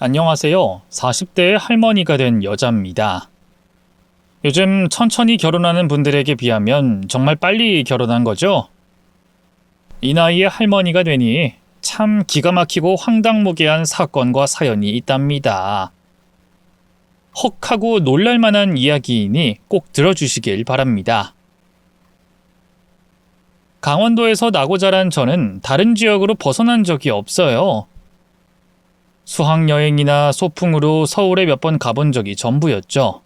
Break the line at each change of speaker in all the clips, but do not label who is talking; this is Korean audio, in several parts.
안녕하세요. 40대의 할머니가 된 여자입니다. 요즘 천천히 결혼하는 분들에게 비하면 정말 빨리 결혼한 거죠? 이 나이에 할머니가 되니 참 기가 막히고 황당무계한 사건과 사연이 있답니다. 헉하고 놀랄만한 이야기이니 꼭 들어주시길 바랍니다. 강원도에서 나고 자란 저는 다른 지역으로 벗어난 적이 없어요. 수학여행이나 소풍으로 서울에 몇 번 가본 적이 전부였죠.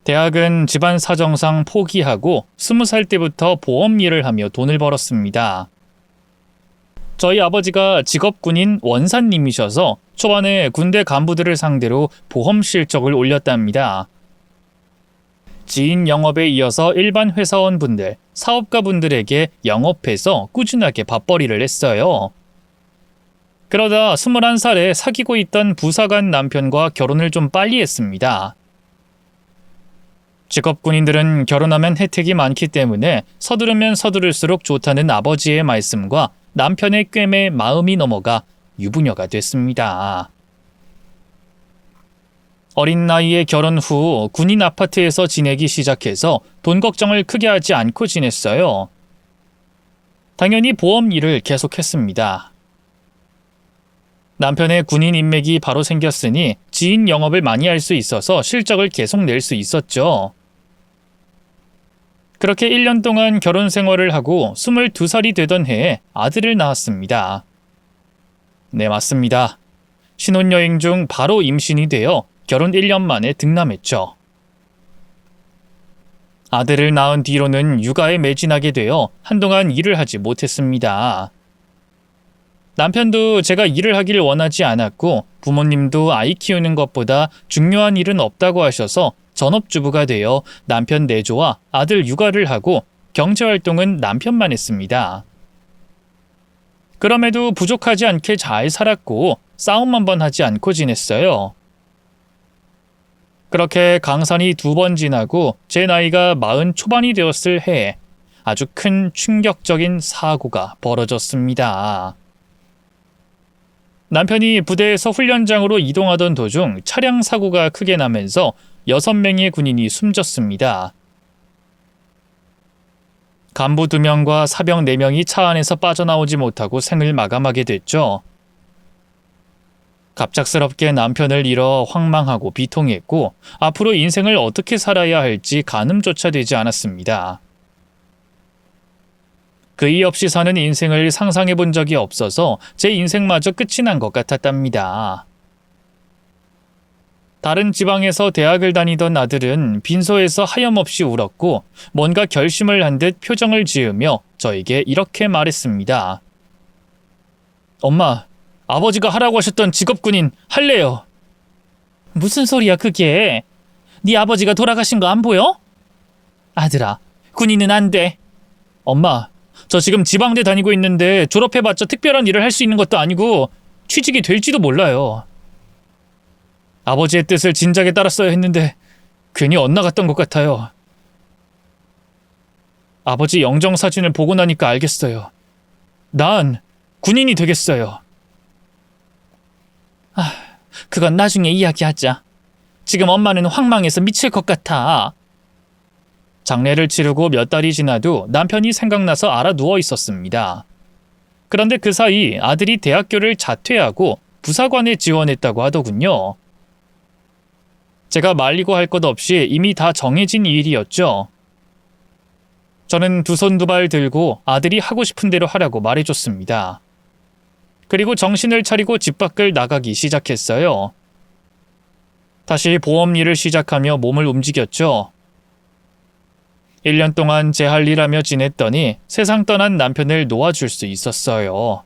대학은 집안 사정상 포기하고 20살 때부터 보험 일을 하며 돈을 벌었습니다. 저희 아버지가 직업군인 원사님이셔서 초반에 군대 간부들을 상대로 보험 실적을 올렸답니다. 지인 영업에 이어서 일반 회사원분들, 사업가분들에게 영업해서 꾸준하게 밥벌이를 했어요. 그러다 21살에 사귀고 있던 부사관 남편과 결혼을 좀 빨리 했습니다. 직업군인들은 결혼하면 혜택이 많기 때문에 서두르면 서두를수록 좋다는 아버지의 말씀과 남편의 꿰매 마음이 넘어가 유부녀가 됐습니다. 어린 나이에 결혼 후 군인 아파트에서 지내기 시작해서 돈 걱정을 크게 하지 않고 지냈어요. 당연히 보험 일을 계속했습니다. 남편의 군인 인맥이 바로 생겼으니 지인 영업을 많이 할 수 있어서 실적을 계속 낼 수 있었죠. 그렇게 1년 동안 결혼 생활을 하고 22살이 되던 해에 아들을 낳았습니다. 네, 맞습니다. 신혼여행 중 바로 임신이 되어 결혼 1년 만에 등남했죠. 아들을 낳은 뒤로는 육아에 매진하게 되어 한동안 일을 하지 못했습니다. 남편도 제가 일을 하기를 원하지 않았고 부모님도 아이 키우는 것보다 중요한 일은 없다고 하셔서 전업주부가 되어 남편 내조와 아들 육아를 하고 경제활동은 남편만 했습니다. 그럼에도 부족하지 않게 잘 살았고 싸움 한 번 하지 않고 지냈어요. 그렇게 강산이 2번 지나고 제 나이가 40 초반이 되었을 해에 아주 큰 충격적인 사고가 벌어졌습니다. 남편이 부대에서 훈련장으로 이동하던 도중 차량 사고가 크게 나면서 6명의 군인이 숨졌습니다. 간부 2명과 사병 4명이 차 안에서 빠져나오지 못하고 생을 마감하게 됐죠. 갑작스럽게 남편을 잃어 황망하고 비통했고 앞으로 인생을 어떻게 살아야 할지 가늠조차 되지 않았습니다. 그이 없이 사는 인생을 상상해 본 적이 없어서 제 인생마저 끝이 난 것 같았답니다. 다른 지방에서 대학을 다니던 아들은 빈소에서 하염없이 울었고 뭔가 결심을 한 듯 표정을 지으며 저에게 이렇게 말했습니다. 엄마, 아버지가 하라고 하셨던 직업군인 할래요. 무슨 소리야 그게? 네 아버지가 돌아가신 거 안 보여? 아들아, 군인은 안 돼. 엄마, 저 지금 지방대 다니고 있는데 졸업해봤자 특별한 일을 할 수 있는 것도 아니고 취직이 될지도 몰라요. 아버지의 뜻을 진작에 따랐어야 했는데 괜히 엇나갔던 것 같아요. 아버지 영정사진을 보고 나니까 알겠어요. 난 군인이 되겠어요. 그건 나중에 이야기하자. 지금 엄마는 황망해서 미칠 것 같아. 장례를 치르고 몇 달이 지나도 남편이 생각나서 알아 누워 있었습니다. 그런데 그 사이 아들이 대학교를 자퇴하고 부사관에 지원했다고 하더군요. 제가 말리고 할 것 없이 이미 다 정해진 일이었죠. 저는 2손 2발 들고 아들이 하고 싶은 대로 하라고 말해줬습니다. 그리고 정신을 차리고 집 밖을 나가기 시작했어요. 다시 보험 일을 시작하며 몸을 움직였죠. 1년 동안 제 할 일 하며 지냈더니 세상 떠난 남편을 놓아줄 수 있었어요.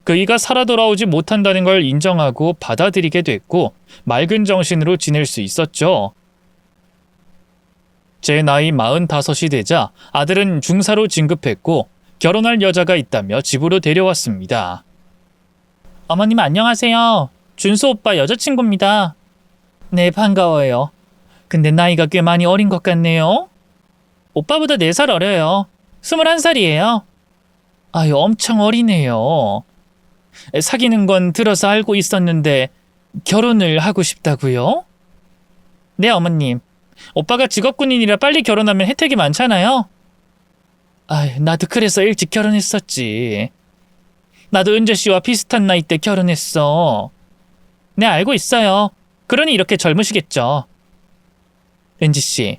그이가 살아 돌아오지 못한다는 걸 인정하고 받아들이게 됐고 맑은 정신으로 지낼 수 있었죠. 제 나이 45이 되자 아들은 중사로 진급했고 결혼할 여자가 있다며 집으로 데려왔습니다. 어머님 안녕하세요. 준수 오빠 여자친구입니다. 네, 반가워요. 근데 나이가 꽤 많이 어린 것 같네요. 오빠보다 4살 어려요. 21살이에요. 아유, 엄청 어리네요. 사귀는 건 들어서 알고 있었는데 결혼을 하고 싶다고요? 네, 어머님. 오빠가 직업군인이라 빨리 결혼하면 혜택이 많잖아요. 나도 그래서 일찍 결혼했었지. 나도 은재 씨와 비슷한 나이 때 결혼했어. 네, 알고 있어요. 그러니 이렇게 젊으시겠죠. 은지 씨,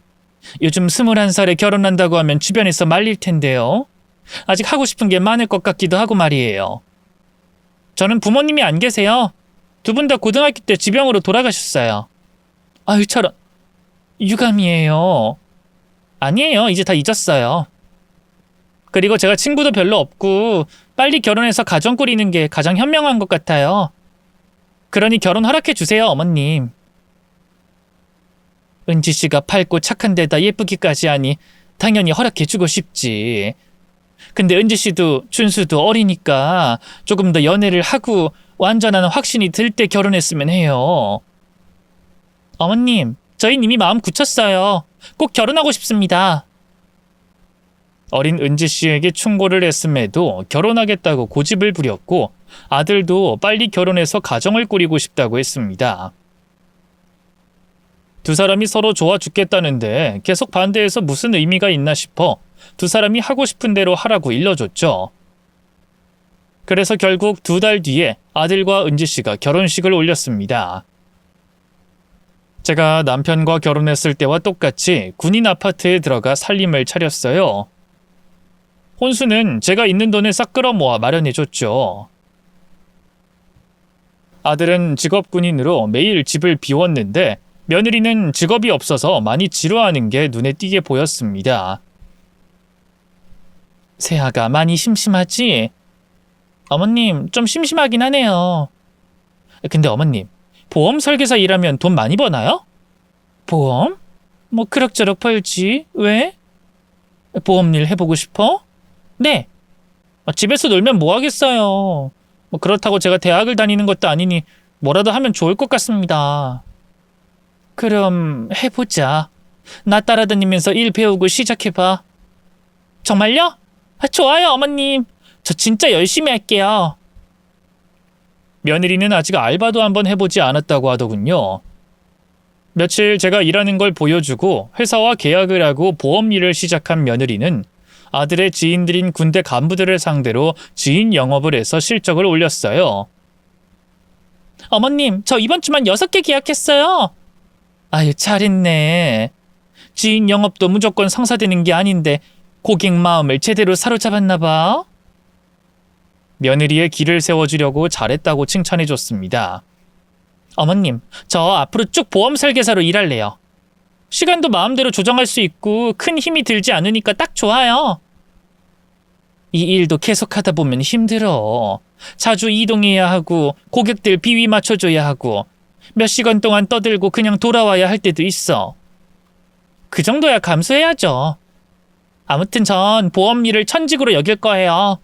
요즘 21살에 결혼한다고 하면 주변에서 말릴 텐데요. 아직 하고 싶은 게 많을 것 같기도 하고 말이에요. 저는 부모님이 안 계세요. 두 분 다 고등학교 때 지병으로 돌아가셨어요. 저런, 유감이에요. 아니에요. 이제 다 잊었어요. 그리고 제가 친구도 별로 없고 빨리 결혼해서 가정 꾸리는 게 가장 현명한 것 같아요. 그러니 결혼 허락해 주세요, 어머님. 은지 씨가 밝고 착한 데다 예쁘기까지 하니 당연히 허락해 주고 싶지. 근데 은지 씨도 준수도 어리니까 조금 더 연애를 하고 완전한 확신이 들 때 결혼했으면 해요. 어머님, 저희 이미 마음 굳혔어요. 꼭 결혼하고 싶습니다. 어린 은지 씨에게 충고를 했음에도 결혼하겠다고 고집을 부렸고 아들도 빨리 결혼해서 가정을 꾸리고 싶다고 했습니다. 두 사람이 서로 좋아 죽겠다는데 계속 반대해서 무슨 의미가 있나 싶어 두 사람이 하고 싶은 대로 하라고 일러줬죠. 그래서 결국 2달 뒤에 아들과 은지 씨가 결혼식을 올렸습니다. 제가 남편과 결혼했을 때와 똑같이 군인 아파트에 들어가 살림을 차렸어요. 혼수는 제가 있는 돈을 싹 끌어모아 마련해줬죠. 아들은 직업군인으로 매일 집을 비웠는데 며느리는 직업이 없어서 많이 지루하는 게 눈에 띄게 보였습니다. 세아가 많이 심심하지? 어머님, 좀 심심하긴 하네요. 근데 어머님, 보험 설계사 일하면 돈 많이 버나요? 보험? 뭐 그럭저럭 벌지. 왜? 보험 일 해보고 싶어? 네. 집에서 놀면 뭐 하겠어요. 뭐 그렇다고 제가 대학을 다니는 것도 아니니 뭐라도 하면 좋을 것 같습니다. 그럼 해보자. 나 따라다니면서 일 배우고 시작해봐. 정말요? 좋아요, 어머님. 저 진짜 열심히 할게요. 며느리는 아직 알바도 한번 해보지 않았다고 하더군요. 며칠 제가 일하는 걸 보여주고 회사와 계약을 하고 보험 일을 시작한 며느리는 아들의 지인들인 군대 간부들을 상대로 지인 영업을 해서 실적을 올렸어요. 어머님, 저 이번 주만 6개 계약했어요. 잘했네. 지인 영업도 무조건 성사되는 게 아닌데 고객 마음을 제대로 사로잡았나 봐. 며느리의 길을 세워주려고 잘했다고 칭찬해줬습니다. 어머님, 저 앞으로 쭉 보험 설계사로 일할래요. 시간도 마음대로 조정할 수 있고 큰 힘이 들지 않으니까 딱 좋아요. 이 일도 계속하다 보면 힘들어. 자주 이동해야 하고 고객들 비위 맞춰줘야 하고 몇 시간 동안 떠들고 그냥 돌아와야 할 때도 있어. 그 정도야 감수해야죠. 아무튼 전 보험 일을 천직으로 여길 거예요.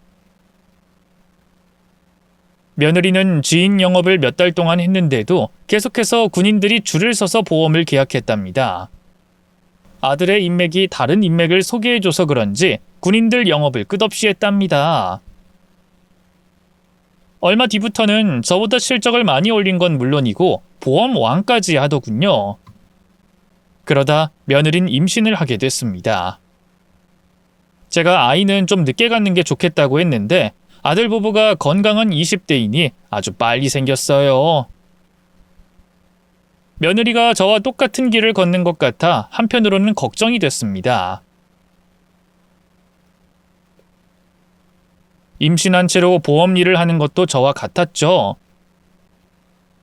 며느리는 지인 영업을 몇 달 동안 했는데도 계속해서 군인들이 줄을 서서 보험을 계약했답니다. 아들의 인맥이 다른 인맥을 소개해줘서 그런지 군인들 영업을 끝없이 했답니다. 얼마 뒤부터는 저보다 실적을 많이 올린 건 물론이고 보험 왕까지 하더군요. 그러다 며느린 임신을 하게 됐습니다. 제가 아이는 좀 늦게 갖는 게 좋겠다고 했는데 아들 부부가 건강한 20대이니 아주 빨리 생겼어요. 며느리가 저와 똑같은 길을 걷는 것 같아 한편으로는 걱정이 됐습니다. 임신한 채로 보험 일을 하는 것도 저와 같았죠.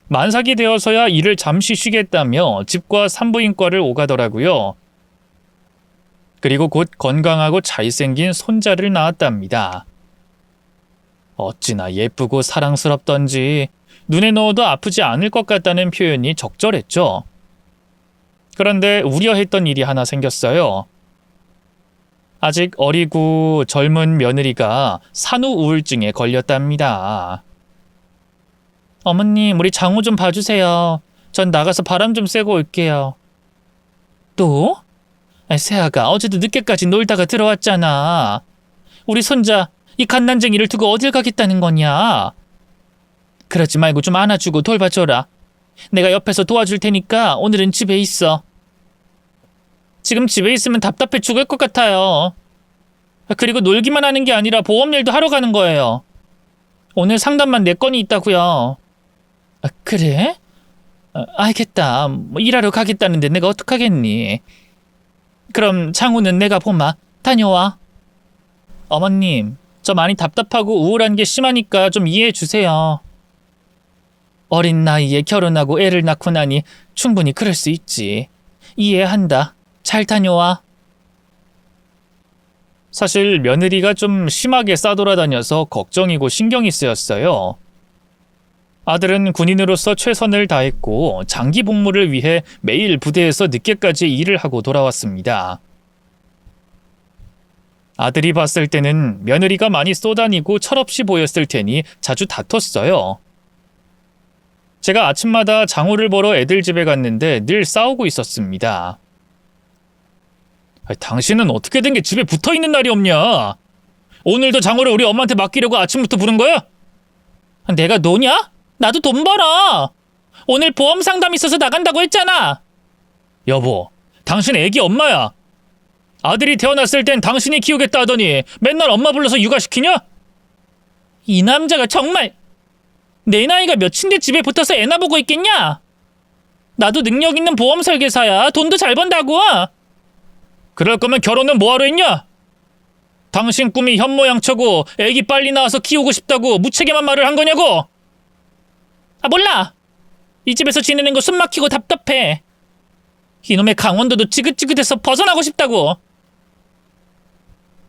만삭이 되어서야 일을 잠시 쉬겠다며 집과 산부인과를 오가더라고요. 그리고 곧 건강하고 잘생긴 손자를 낳았답니다. 어찌나 예쁘고 사랑스럽던지 눈에 넣어도 아프지 않을 것 같다는 표현이 적절했죠. 그런데 우려했던 일이 하나 생겼어요. 아직 어리고 젊은 며느리가 산후 우울증에 걸렸답니다. 어머님, 우리 장호 좀 봐주세요. 전 나가서 바람 좀 쐬고 올게요. 또? 세아가 어제도 늦게까지 놀다가 들어왔잖아. 우리 손자 이 갓난쟁이를 두고 어딜 가겠다는 거냐? 그러지 말고 좀 안아주고 돌봐줘라. 내가 옆에서 도와줄 테니까 오늘은 집에 있어. 지금 집에 있으면 답답해 죽을 것 같아요. 그리고 놀기만 하는 게 아니라 보험일도 하러 가는 거예요. 오늘 상담만 4건이 있다고요. 그래? 알겠다. 뭐 일하러 가겠다는데 내가 어떡하겠니? 그럼 장우는 내가 보마. 다녀와. 어머님, 저 많이 답답하고 우울한 게 심하니까 좀 이해해 주세요. 어린 나이에 결혼하고 애를 낳고 나니 충분히 그럴 수 있지. 이해한다. 잘 다녀와. 사실 며느리가 좀 심하게 싸돌아다녀서 걱정이고 신경이 쓰였어요. 아들은 군인으로서 최선을 다했고 장기 복무를 위해 매일 부대에서 늦게까지 일을 하고 돌아왔습니다. 아들이 봤을 때는 며느리가 많이 쏘다니고 철없이 보였을 테니 자주 다퉜어요. 제가 아침마다 장우를 보러 애들 집에 갔는데 늘 싸우고 있었습니다. 당신은 어떻게 된 게 집에 붙어있는 날이 없냐? 오늘도 장우를 우리 엄마한테 맡기려고 아침부터 부른 거야? 내가 노냐? 나도 돈 벌어. 오늘 보험 상담 있어서 나간다고 했잖아. 여보, 당신 애기 엄마야. 아들이 태어났을 땐 당신이 키우겠다 하더니 맨날 엄마 불러서 육아시키냐? 이 남자가 정말 내 나이가 몇인데 집에 붙어서 애나 보고 있겠냐? 나도 능력 있는 보험 설계사야. 돈도 잘 번다고. 그럴 거면 결혼은 뭐하러 했냐? 당신 꿈이 현모양처고 애기 빨리 낳아서 키우고 싶다고 무책임한 말을 한 거냐고? 몰라. 이 집에서 지내는 거 숨 막히고 답답해. 이놈의 강원도도 지긋지긋해서 벗어나고 싶다고.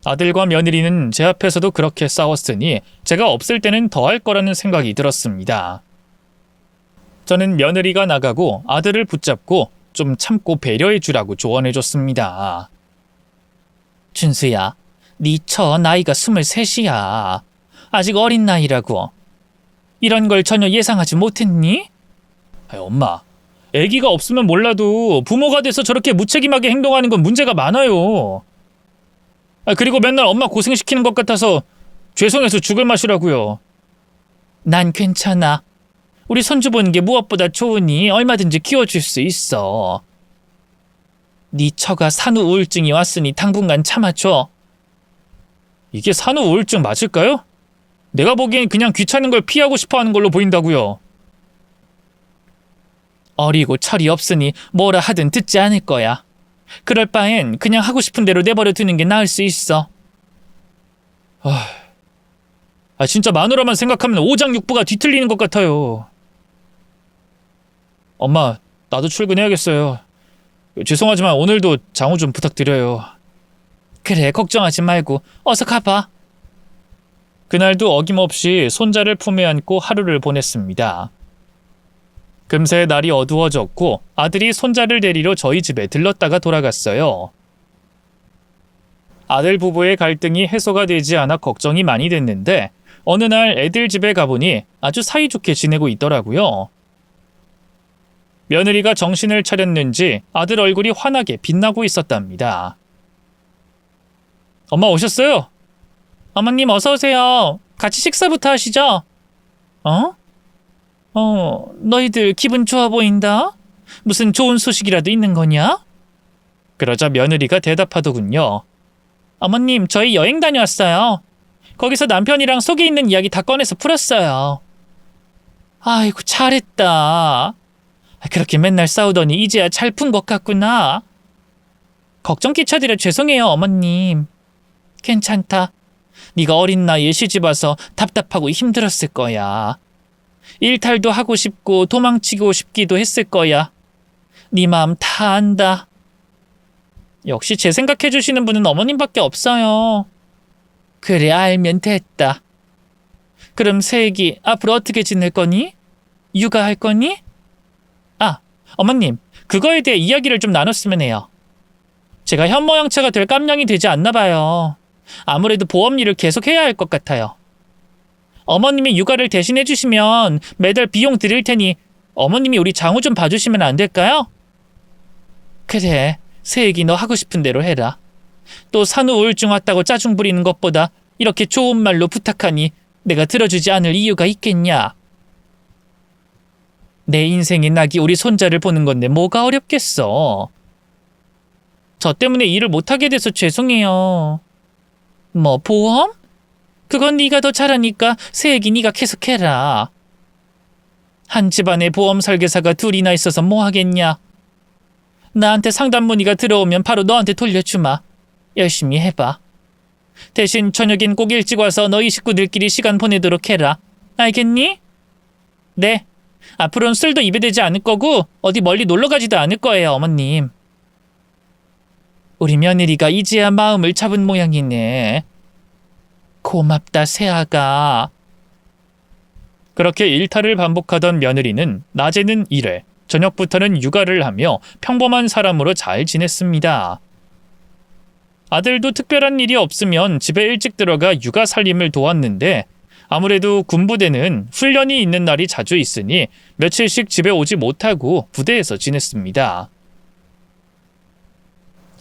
아들과 며느리는 제 앞에서도 그렇게 싸웠으니 제가 없을 때는 더 할 거라는 생각이 들었습니다. 저는 며느리가 나가고 아들을 붙잡고 좀 참고 배려해 주라고 조언해 줬습니다. 준수야, 네 처 나이가 23이야. 아직 어린 나이라고. 이런 걸 전혀 예상하지 못했니? 엄마, 아기가 없으면 몰라도 부모가 돼서 저렇게 무책임하게 행동하는 건 문제가 많아요. 그리고 맨날 엄마 고생시키는 것 같아서 죄송해서 죽을 맛이라고요. 난 괜찮아. 우리 손주 보는 게 무엇보다 좋으니 얼마든지 키워줄 수 있어. 네 처가 산후 우울증이 왔으니 당분간 참아줘. 이게 산후 우울증 맞을까요? 내가 보기엔 그냥 귀찮은 걸 피하고 싶어하는 걸로 보인다고요. 어리고 철이 없으니 뭐라 하든 듣지 않을 거야. 그럴 바엔 그냥 하고 싶은 대로 내버려 두는 게 나을 수 있어. 진짜 마누라만 생각하면 오장육부가 뒤틀리는 것 같아요. 엄마, 나도 출근해야겠어요. 죄송하지만 오늘도 장우 좀 부탁드려요. 그래, 걱정하지 말고 어서 가봐. 그날도 어김없이 손자를 품에 안고 하루를 보냈습니다. 금세 날이 어두워졌고 아들이 손자를 데리러 저희 집에 들렀다가 돌아갔어요. 아들 부부의 갈등이 해소가 되지 않아 걱정이 많이 됐는데 어느 날 애들 집에 가보니 아주 사이좋게 지내고 있더라고요. 며느리가 정신을 차렸는지 아들 얼굴이 환하게 빛나고 있었답니다. 엄마 오셨어요? 어머님 어서 오세요. 같이 식사부터 하시죠. 너희들 기분 좋아 보인다? 무슨 좋은 소식이라도 있는 거냐? 그러자 며느리가 대답하더군요. 어머님, 저희 여행 다녀왔어요. 거기서 남편이랑 속에 있는 이야기 다 꺼내서 풀었어요. 아이고, 잘했다. 그렇게 맨날 싸우더니 이제야 잘 푼 것 같구나. 걱정 끼쳐드려 죄송해요, 어머님. 괜찮다. 네가 어린 나이에 시집 와서 답답하고 힘들었을 거야. 일탈도 하고 싶고 도망치고 싶기도 했을 거야. 네 마음 다 안다. 역시 제 생각해 주시는 분은 어머님밖에 없어요. 그래, 알면 됐다. 그럼 새애기 앞으로 어떻게 지낼 거니? 육아할 거니? 어머님, 그거에 대해 이야기를 좀 나눴으면 해요. 제가 현모양처가 될 깜냥이 되지 않나 봐요. 아무래도 보험 일을 계속 해야 할 것 같아요. 어머님이 육아를 대신해 주시면 매달 비용 드릴 테니 어머님이 우리 장우 좀 봐주시면 안 될까요? 그래, 새애기 너 하고 싶은 대로 해라. 또 산후 우울증 왔다고 짜증 부리는 것보다 이렇게 좋은 말로 부탁하니 내가 들어주지 않을 이유가 있겠냐? 내 인생의 낙이 우리 손자를 보는 건데 뭐가 어렵겠어. 저 때문에 일을 못하게 돼서 죄송해요. 뭐 보험? 그건 네가 더 잘하니까 새애기 네가 계속해라. 한 집안에 보험 설계사가 둘이나 있어서 뭐 하겠냐. 나한테 상담 문의가 들어오면 바로 너한테 돌려주마. 열심히 해봐. 대신 저녁엔 꼭 일찍 와서 너희 식구들끼리 시간 보내도록 해라. 알겠니? 네. 앞으로는 술도 입에 대지 않을 거고 어디 멀리 놀러 가지도 않을 거예요, 어머님. 우리 며느리가 이제야 마음을 잡은 모양이네. 고맙다, 새아가. 그렇게 일탈을 반복하던 며느리는 낮에는 일을, 저녁부터는 육아를 하며 평범한 사람으로 잘 지냈습니다. 아들도 특별한 일이 없으면 집에 일찍 들어가 육아 살림을 도왔는데 아무래도 군부대는 훈련이 있는 날이 자주 있으니 며칠씩 집에 오지 못하고 부대에서 지냈습니다.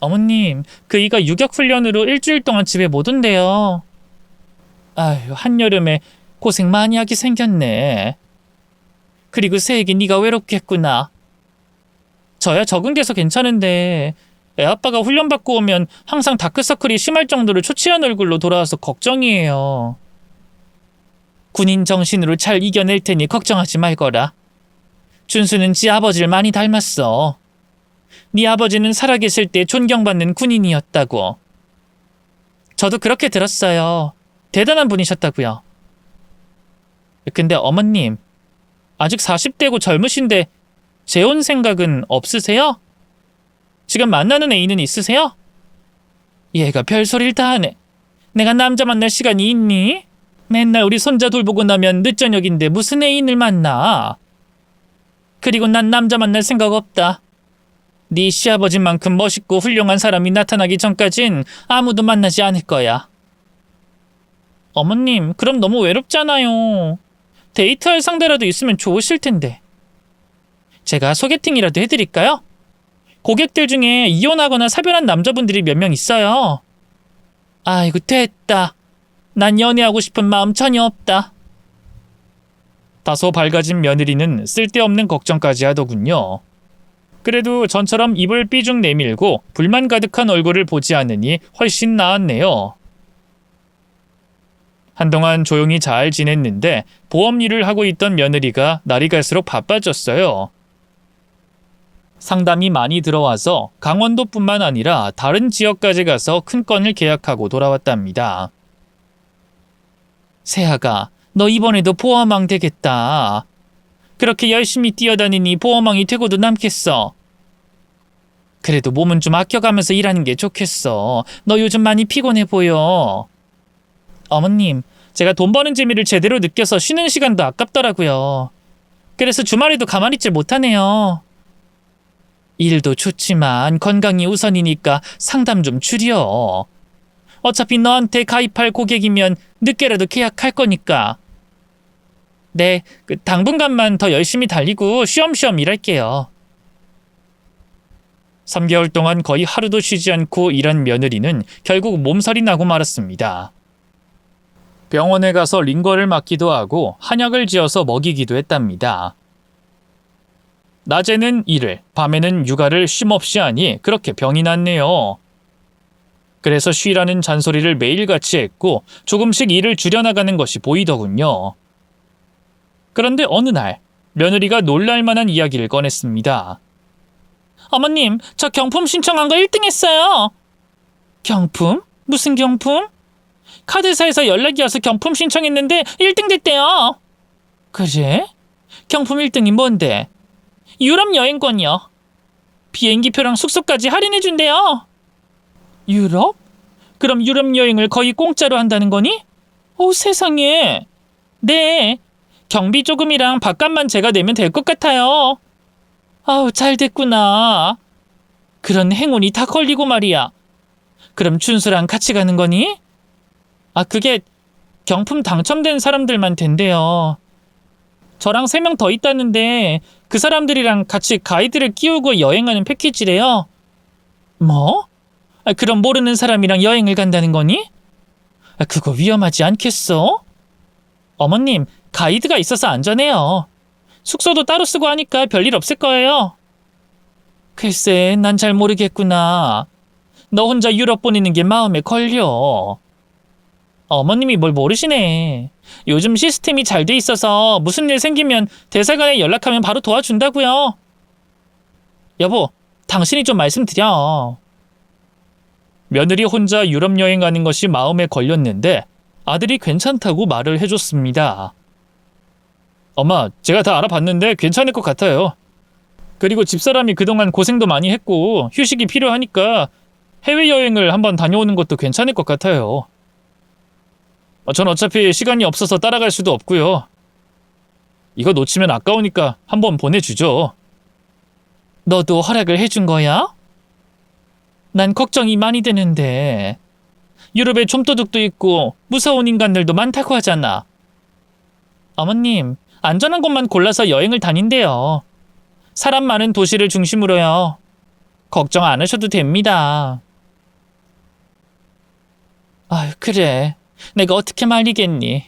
어머님, 그이가 유격훈련으로 일주일 동안 집에 못 온대요. 아휴, 한여름에 고생 많이 하게 생겼네. 그리고 새애기 네가 외롭겠구나. 저야 적응돼서 괜찮은데 애아빠가 훈련받고 오면 항상 다크서클이 심할 정도로 초췌한 얼굴로 돌아와서 걱정이에요. 군인 정신으로 잘 이겨낼 테니 걱정하지 말거라. 준수는 지 아버지를 많이 닮았어. 네 아버지는 살아계실 때 존경받는 군인이었다고. 저도 그렇게 들었어요. 대단한 분이셨다고요. 근데 어머님, 아직 40대고 젊으신데 재혼 생각은 없으세요? 지금 만나는 애인은 있으세요? 얘가 별소리를 다 하네. 내가 남자 만날 시간이 있니? 맨날 우리 손자 돌보고 나면 늦저녁인데 무슨 애인을 만나? 그리고 난 남자 만날 생각 없다. 네 시아버지만큼 멋있고 훌륭한 사람이 나타나기 전까진 아무도 만나지 않을 거야. 어머님, 그럼 너무 외롭잖아요. 데이트할 상대라도 있으면 좋으실 텐데. 제가 소개팅이라도 해드릴까요? 고객들 중에 이혼하거나 사별한 남자분들이 몇 명 있어요. 아이고, 됐다. 난 연애하고 싶은 마음 전혀 없다. 다소 밝아진 며느리는 쓸데없는 걱정까지 하더군요. 그래도 전처럼 입을 삐죽 내밀고 불만 가득한 얼굴을 보지 않으니 훨씬 나았네요. 한동안 조용히 잘 지냈는데 보험 일을 하고 있던 며느리가 날이 갈수록 바빠졌어요. 상담이 많이 들어와서 강원도뿐만 아니라 다른 지역까지 가서 큰 건을 계약하고 돌아왔답니다. 새아가, 너 이번에도 보험왕 되겠다. 그렇게 열심히 뛰어다니니 보험왕이 되고도 남겠어. 그래도 몸은 좀 아껴가면서 일하는 게 좋겠어. 너 요즘 많이 피곤해 보여. 어머님, 제가 돈 버는 재미를 제대로 느껴서 쉬는 시간도 아깝더라고요. 그래서 주말에도 가만히 있질 못하네요. 일도 좋지만 건강이 우선이니까 상담 좀 줄여. 어차피 너한테 가입할 고객이면 늦게라도 계약할 거니까. 네, 당분간만 더 열심히 달리고 쉬엄쉬엄 일할게요. 3개월 동안 거의 하루도 쉬지 않고 일한 며느리는 결국 몸살이 나고 말았습니다. 병원에 가서 링거를 맞기도 하고 한약을 지어서 먹이기도 했답니다. 낮에는 일을, 밤에는 육아를 쉼없이 하니 그렇게 병이 났네요. 그래서 쉬라는 잔소리를 매일같이 했고 조금씩 일을 줄여나가는 것이 보이더군요. 그런데 어느 날 며느리가 놀랄만한 이야기를 꺼냈습니다. 어머님, 저 경품 신청한 거 1등 했어요. 경품? 무슨 경품? 카드사에서 연락이 와서 경품 신청했는데 1등 됐대요. 그래? 경품 1등이 뭔데? 유럽 여행권이요. 비행기표랑 숙소까지 할인해준대요. 유럽? 그럼 유럽 여행을 거의 공짜로 한다는 거니? 오, 세상에. 네, 경비 조금이랑 밥값만 제가 내면 될 것 같아요. 아우, 잘 됐구나. 그런 행운이 다 걸리고 말이야. 그럼 준수랑 같이 가는 거니? 아, 그게 경품 당첨된 사람들만 된대요. 저랑 3명 더 있다는데 그 사람들이랑 같이 가이드를 끼우고 여행하는 패키지래요. 뭐? 아, 그럼 모르는 사람이랑 여행을 간다는 거니? 아, 그거 위험하지 않겠어? 어머님, 가이드가 있어서 안전해요. 숙소도 따로 쓰고 하니까 별일 없을 거예요. 글쎄, 난 잘 모르겠구나. 너 혼자 유럽 보내는 게 마음에 걸려. 어머님이 뭘 모르시네. 요즘 시스템이 잘 돼 있어서 무슨 일 생기면 대사관에 연락하면 바로 도와준다고요. 여보, 당신이 좀 말씀드려. 며느리 혼자 유럽 여행 가는 것이 마음에 걸렸는데 아들이 괜찮다고 말을 해줬습니다. 엄마, 제가 다 알아봤는데 괜찮을 것 같아요. 그리고 집사람이 그동안 고생도 많이 했고 휴식이 필요하니까 해외여행을 한번 다녀오는 것도 괜찮을 것 같아요. 전 어차피 시간이 없어서 따라갈 수도 없고요. 이거 놓치면 아까우니까 한번 보내주죠. 너도 허락을 해준 거야? 난 걱정이 많이 되는데. 유럽에 좀도둑도 있고 무서운 인간들도 많다고 하잖아. 어머님, 안전한 곳만 골라서 여행을 다닌대요. 사람 많은 도시를 중심으로요. 걱정 안 하셔도 됩니다. 아유, 그래. 내가 어떻게 말리겠니?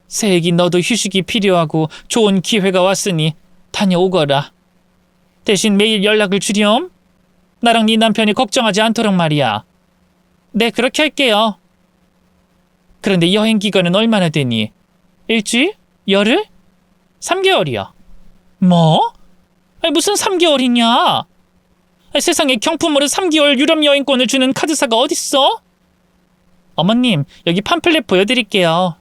새애기 너도 휴식이 필요하고 좋은 기회가 왔으니 다녀오거라. 대신 매일 연락을 주렴. 나랑 네 남편이 걱정하지 않도록 말이야. 네, 그렇게 할게요. 그런데 여행 기간은 얼마나 되니? 일주일? 열흘? 3개월이요. 뭐? 아니, 무슨 3개월이냐? 아니, 세상에 경품으로 3개월 유럽 여행권을 주는 카드사가 어딨어? 어머님, 여기 팜플렛 보여드릴게요.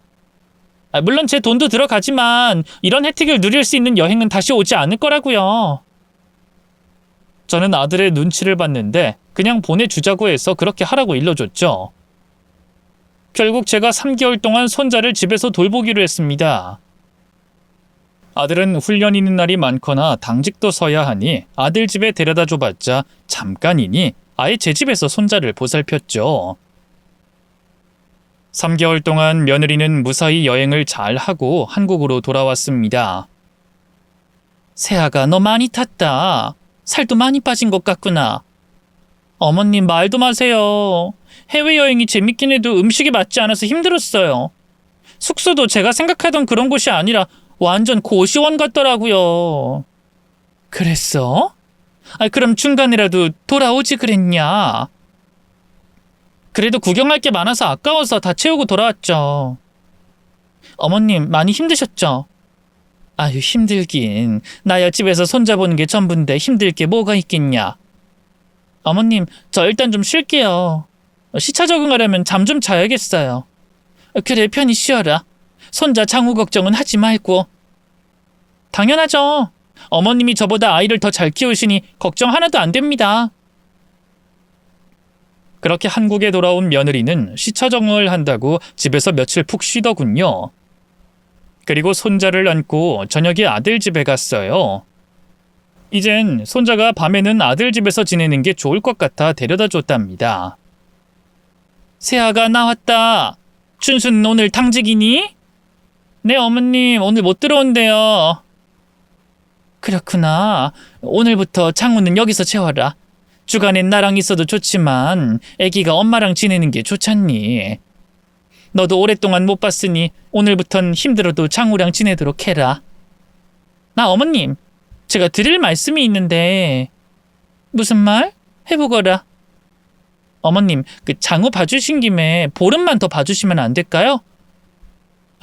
물론 제 돈도 들어가지만 이런 혜택을 누릴 수 있는 여행은 다시 오지 않을 거라고요. 저는 아들의 눈치를 봤는데 그냥 보내주자고 해서 그렇게 하라고 일러줬죠. 결국 제가 3개월 동안 손자를 집에서 돌보기로 했습니다. 아들은 훈련 있는 날이 많거나 당직도 서야 하니 아들 집에 데려다 줘봤자 잠깐이니 아예 제 집에서 손자를 보살폈죠. 3개월 동안 며느리는 무사히 여행을 잘 하고 한국으로 돌아왔습니다. 세아가 너 많이 탔다. 살도 많이 빠진 것 같구나. 어머님 말도 마세요. 해외여행이 재밌긴 해도 음식이 맞지 않아서 힘들었어요. 숙소도 제가 생각하던 그런 곳이 아니라 완전 고시원 같더라고요. 그랬어? 그럼 중간이라도 돌아오지 그랬냐? 그래도 구경할 게 많아서 아까워서 다 채우고 돌아왔죠. 어머님 많이 힘드셨죠? 아유, 힘들긴. 나야 집에서 손자 보는 게 전부인데 힘들 게 뭐가 있겠냐. 어머님, 저 일단 좀 쉴게요. 시차 적응하려면 잠 좀 자야겠어요. 그래, 편히 쉬어라. 손자 장후 걱정은 하지 말고. 당연하죠. 어머님이 저보다 아이를 더 잘 키우시니 걱정 하나도 안 됩니다. 그렇게 한국에 돌아온 며느리는 시차 적응을 한다고 집에서 며칠 푹 쉬더군요. 그리고 손자를 안고 저녁에 아들 집에 갔어요. 이젠 손자가 밤에는 아들 집에서 지내는 게 좋을 것 같아 데려다 줬답니다. 세아가 나왔다. 춘순 오늘 당직이니? 네, 어머님 오늘 못 들어온대요. 그렇구나. 오늘부터 장우는 여기서 채워라. 주간엔 나랑 있어도 좋지만 애기가 엄마랑 지내는 게 좋잖니. 너도 오랫동안 못 봤으니 오늘부턴 힘들어도 장우랑 지내도록 해라. 나 어머님, 제가 드릴 말씀이 있는데. 무슨 말? 해보거라. 어머님, 그 장우 봐주신 김에 보름만 더 봐주시면 안 될까요?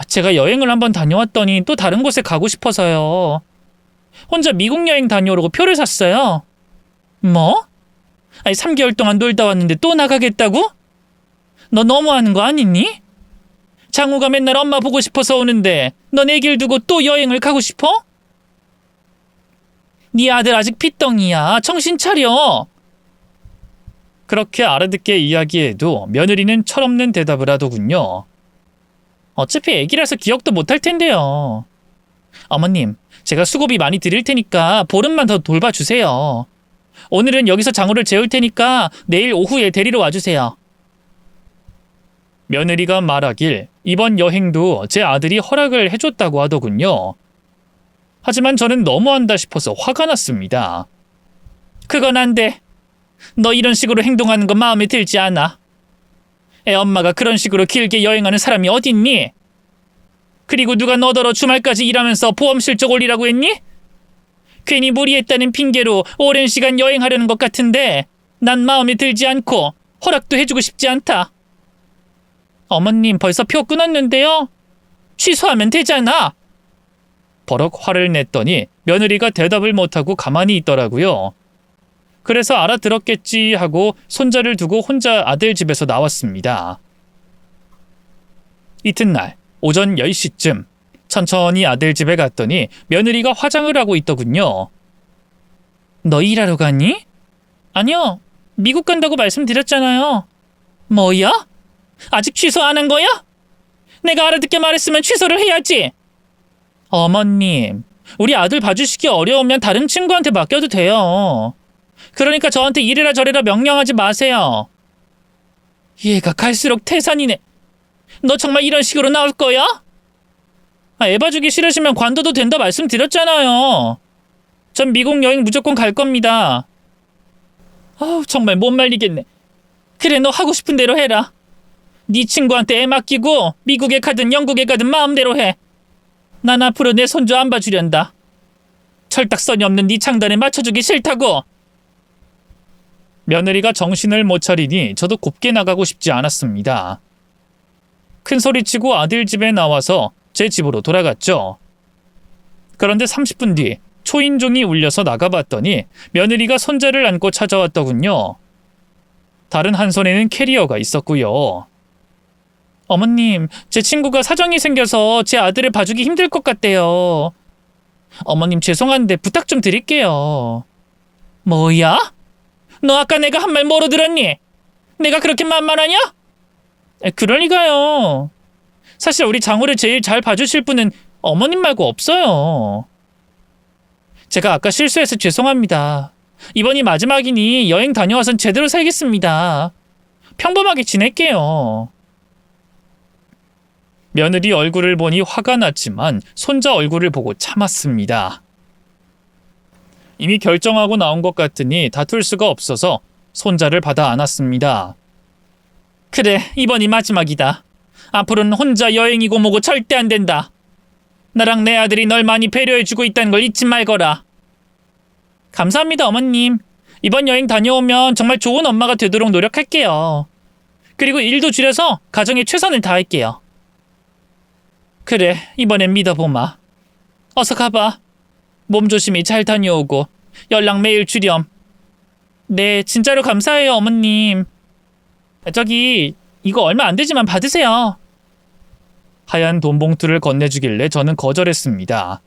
제가 여행을 한번 다녀왔더니 또 다른 곳에 가고 싶어서요. 혼자 미국 여행 다녀오려고 표를 샀어요. 뭐? 3개월 동안 놀다 왔는데 또 나가겠다고? 너 너무하는 거 아니니? 장우가 맨날 엄마 보고 싶어서 오는데 넌 애기를 두고 또 여행을 가고 싶어? 네 아들 아직 핏덩이야. 정신 차려. 그렇게 알아듣게 이야기해도 며느리는 철없는 대답을 하더군요. 어차피 애기라서 기억도 못할 텐데요. 어머님, 제가 수고비 많이 드릴 테니까 보름만 더 돌봐주세요. 오늘은 여기서 장우를 재울 테니까 내일 오후에 데리러 와주세요. 며느리가 말하길 이번 여행도 제 아들이 허락을 해줬다고 하더군요. 하지만 저는 너무한다 싶어서 화가 났습니다. 그건 안 돼. 너 이런 식으로 행동하는 거 마음에 들지 않아. 애 엄마가 그런 식으로 길게 여행하는 사람이 어딨니? 그리고 누가 너더러 주말까지 일하면서 보험 실적 올리라고 했니? 괜히 무리했다는 핑계로 오랜 시간 여행하려는 것 같은데 난 마음에 들지 않고 허락도 해주고 싶지 않다. 어머님 벌써 표 끊었는데요? 취소하면 되잖아. 버럭 화를 냈더니 며느리가 대답을 못하고 가만히 있더라고요. 그래서 알아들었겠지 하고 손자를 두고 혼자 아들 집에서 나왔습니다. 이튿날 오전 10시쯤 천천히 아들 집에 갔더니 며느리가 화장을 하고 있더군요. 너 일하러 갔니? 아니요. 미국 간다고 말씀드렸잖아요. 뭐야? 아직 취소 안 한 거야? 내가 알아듣게 말했으면 취소를 해야지. 어머님, 우리 아들 봐주시기 어려우면 다른 친구한테 맡겨도 돼요. 그러니까 저한테 이래라 저래라 명령하지 마세요. 얘가 갈수록 태산이네. 너 정말 이런 식으로 나올 거야? 애 봐주기 싫으시면 관둬도 된다 말씀드렸잖아요. 전 미국 여행 무조건 갈 겁니다. 정말 못 말리겠네. 그래, 너 하고 싶은 대로 해라. 네 친구한테 애 맡기고 미국에 가든 영국에 가든 마음대로 해. 난 앞으로 내 손주 안 봐주련다. 철딱서니 없는 네 장단에 맞춰주기 싫다고. 며느리가 정신을 못 차리니 저도 곱게 나가고 싶지 않았습니다. 큰 소리치고 아들 집에 나와서 제 집으로 돌아갔죠. 그런데 30분 뒤 초인종이 울려서 나가봤더니 며느리가 손자를 안고 찾아왔더군요. 다른 한 손에는 캐리어가 있었고요. 어머님, 제 친구가 사정이 생겨서 제 아들을 봐주기 힘들 것 같대요. 어머님 죄송한데 부탁 좀 드릴게요. 뭐야? 너 아까 내가 한 말 뭐로 들었니? 내가 그렇게 만만하냐? 그럴 리가요. 사실 우리 장호를 제일 잘 봐주실 분은 어머님 말고 없어요. 제가 아까 실수해서 죄송합니다. 이번이 마지막이니 여행 다녀와선 제대로 살겠습니다. 평범하게 지낼게요. 며느리 얼굴을 보니 화가 났지만 손자 얼굴을 보고 참았습니다. 이미 결정하고 나온 것 같으니 다툴 수가 없어서 손자를 받아 안았습니다. 그래, 이번이 마지막이다. 앞으로는 혼자 여행이고 뭐고 절대 안 된다. 나랑 내 아들이 널 많이 배려해주고 있다는 걸 잊지 말거라. 감사합니다, 어머님. 이번 여행 다녀오면 정말 좋은 엄마가 되도록 노력할게요. 그리고 일도 줄여서 가정에 최선을 다할게요. 그래, 이번엔 믿어보마. 어서 가봐. 몸 조심히 잘 다녀오고 연락 매일 주렴. 네, 진짜로 감사해요, 어머님. 저기, 이거 얼마 안 되지만 받으세요. 하얀 돈 봉투를 건네주길래 저는 거절했습니다.